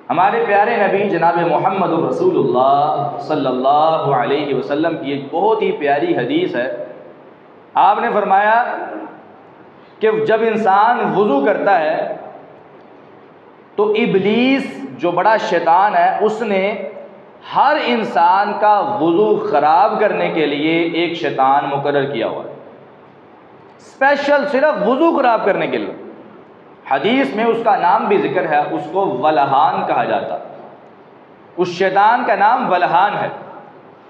ہمارے پیارے نبی جناب محمد رسول اللہ صلی اللہ علیہ وسلم کی ایک بہت ہی پیاری حدیث ہے۔ آپ نے فرمایا کہ جب انسان وضو کرتا ہے تو ابلیس جو بڑا شیطان ہے اس نے ہر انسان کا وضو خراب کرنے کے لیے ایک شیطان مقرر کیا ہوا ہے، اسپیشل صرف وضو خراب کرنے کے لیے۔ حدیث میں اس کا نام بھی ذکر ہے، اس کو ولہان کہا جاتا ہے، اس شیطان کا نام ولہان ہے۔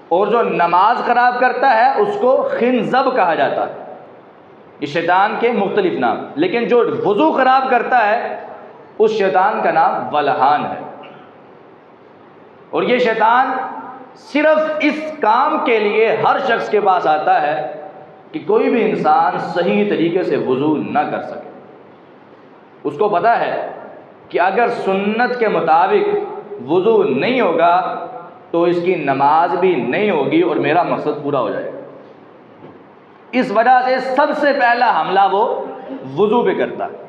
اور جو نماز خراب کرتا ہے اس کو خنزب کہا جاتا ہے۔ یہ شیطان کے مختلف نام، لیکن جو وضو خراب کرتا ہے اس شیطان کا نام ولہان ہے۔ اور یہ شیطان صرف اس کام کے لیے ہر شخص کے پاس آتا ہے کہ کوئی بھی انسان صحیح طریقے سے وضو نہ کر سکے۔ اس کو پتہ ہے کہ اگر سنت کے مطابق وضو نہیں ہوگا تو اس کی نماز بھی نہیں ہوگی اور میرا مقصد پورا ہو جائے گا۔ اس وجہ سے سب سے پہلا حملہ وہ وضو پہ کرتا ہے،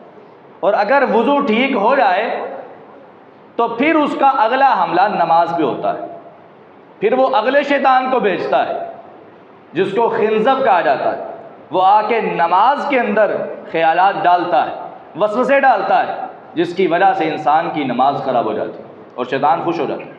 اور اگر وضو ٹھیک ہو جائے تو پھر اس کا اگلا حملہ نماز پہ ہوتا ہے۔ پھر وہ اگلے شیطان کو بھیجتا ہے جس کو خنزب کہا جاتا ہے، وہ آ کے نماز کے اندر خیالات ڈالتا ہے، وسوسے ڈالتا ہے، جس کی وجہ سے انسان کی نماز خراب ہو جاتی ہے اور شیطان خوش ہو جاتا ہے۔